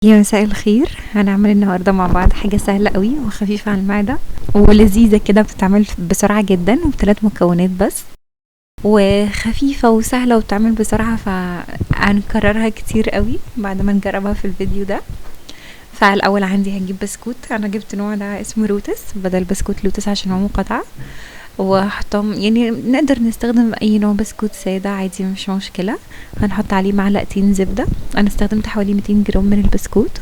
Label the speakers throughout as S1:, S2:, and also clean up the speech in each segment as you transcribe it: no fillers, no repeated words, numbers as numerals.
S1: يا مساء الخير. هنعمل النهارده مع بعض حاجة سهلة قوي وخفيفة على المعدة ولذيذة كده، بتتعمل بسرعة جدا وبثلاث مكونات بس، وخفيفة وسهلة وبتعمل بسرعة، فهنكررها كتير قوي بعد ما نجربها في الفيديو ده. فالأول عندي هجيب بسكوت. أنا جبت نوع ده اسمه لوتس بدل بسكوت لوتس عشان هو مقاطعة، وهحطهم يعني نقدر نستخدم أي نوع بسكوت سادة عادي، مش مشكلة. هنحط عليه معلقتين زبدة. أنا استخدمت حوالي 200 جرام من البسكوت،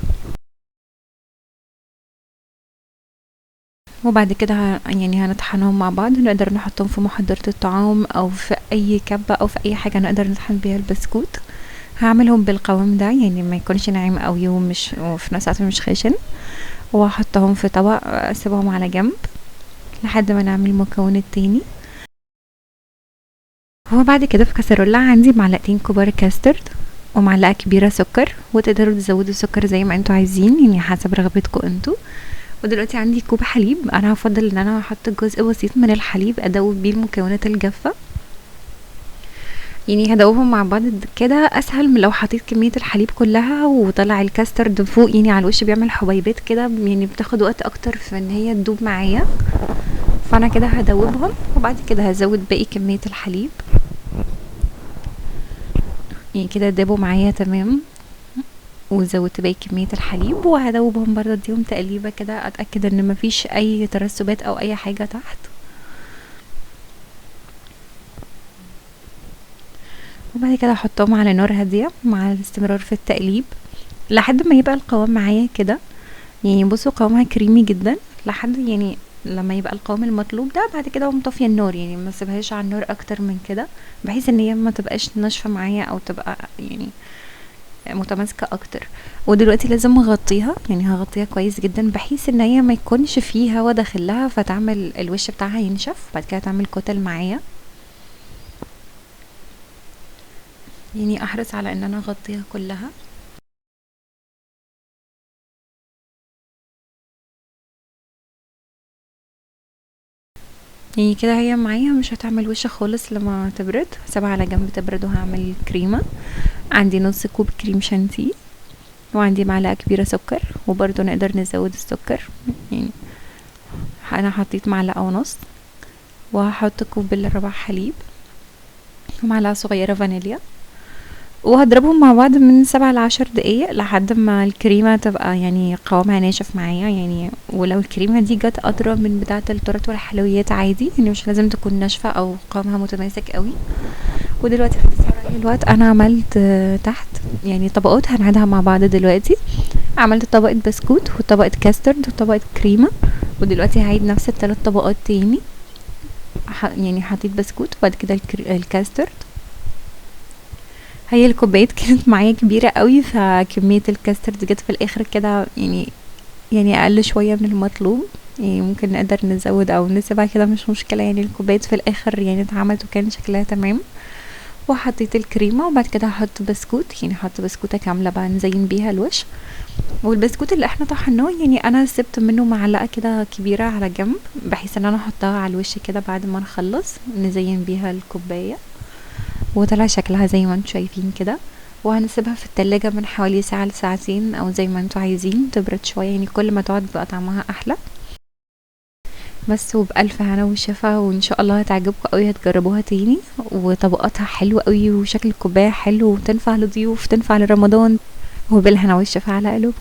S1: وبعد كده يعني هنطحنهم مع بعض. نقدر نحطهم في محضرة الطعام او في اي كبة او في اي حاجة نقدر نطحن بيها البسكوت. هعملهم بالقوام ده، يعني ما يكونش ناعم قوي وفي نفس الوقت مش خشن، وهحطهم في طبق اسيبهم على جنب لحد ما نعمل المكون التاني. وبعد كده في كسرولة عندي معلقتين كبار كاسترد ومعلقة كبيرة سكر، وتقدروا تزودوا السكر زي ما انتوا عايزين، يعني حسب رغبتكم انتوا. ودلوقتي عندي كوب حليب. انا هفضل ان انا احط جزء بسيط من الحليب ادوب بيه المكونات الجافه، يعني هدوبهم مع بعض كده اسهل من لو حطيت كميه الحليب كلها وطلع الكاسترد فوق، يعني على الوش بيعمل حبيبات كده، يعني بتاخد وقت اكتر في ان هي تدوب معايا. فانا كده هدوبهم وبعد كده هزود باقي كميه الحليب، يعني كده دابوا معايا تمام. وزودت باقي كمية الحليب وهدوبهم برضه، اديهم تقليبة كده اتأكد ان مفيش اي ترسبات او اي حاجة تحت. وبعد كده احطهم على نار هادية مع الاستمرار في التقليب لحد ما يبقى القوام معايا كده. يعني بصوا قوامها كريمي جدا لحد يعني لما يبقى القوام المطلوب ده. بعد كده اقوم طافيه النار، يعني ما اسيبهاش على النار اكتر من كده، بحيث ان هي ما تبقاش ناشفه معايا او تبقى يعني متماسكه اكتر. ودلوقتي لازم اغطيها، يعني هغطيها كويس جدا بحيث ان هي ما يكونش فيه هوا داخلها فتعمل الوش بتاعها ينشف، بعد كده تعمل كتل معايا. يعني احرص على ان انا اغطيها كلها. يعني كده هي معايا مش هتعمل وش خالص لما تبرد. هسيبها على جنب تبرد وهعمل كريمة. عندي نص كوب كريم شانتيه، وعندي معلقة كبيرة سكر، وبرضو نقدر نزود السكر. يعني انا حطيت معلقة ونص، وهحط كوب الا ربع حليب، ومعلقة صغيرة فانيليا، وهضربهم مع بعض من 7 ل10 دقايق لحد ما الكريمة تبقى يعني قوامها ناشف معايا. يعني ولو الكريمة دي جت قطرة من بتاعة التورت والحلويات عادي، يعني مش لازم تكون ناشفة او قوامها متماسك قوي. ودلوقتي في الوقت انا عملت تحت يعني طبقات هنعيدها مع بعض دلوقتي. عملت طبقة بسكوت وطبقة كاسترد وطبقة كريمة، ودلوقتي هعيد نفس الثلاث طبقات تاني. يعني حطيت بسكوت وبعد كده الكاسترد. هي الكوبايات كانت معايا كبيرة قوي، فكمية الكاسترد جت في الاخر كده يعني اقل شوية من المطلوب. يعني ممكن نقدر نزود او نسيبها كده مش مشكلة، يعني الكوبايات في الاخر يعني اتعملت وكان شكلها تمام. وحطيت الكريمة وبعد كده هحط بسكوت، يعني هحط بسكوتة كاملة بقى نزين بيها الوش. والبسكوت اللي احنا طحناه يعني انا سبت منه معلقة كده كبيرة على جنب بحيث ان انا احطها على الوش كده بعد ما نخلص نزين بيها الكوباية. وطلع شكلها زي ما انتوا شايفين كده. وهنسيبها في التلاجة من حوالي ساعة لساعتين او زي ما انتوا عايزين، تبرد شوية، يعني كل ما تقعد بقى طعمها احلى. بس وبألف هنا وشفا، وان شاء الله هتعجبكم قوي، هتجربوها تاني. وطبقاتها حلوة قوي وشكل الكوباية حلو، وتنفع لضيوف تنفع لرمضان. وبالهنا والشفا على قلوب.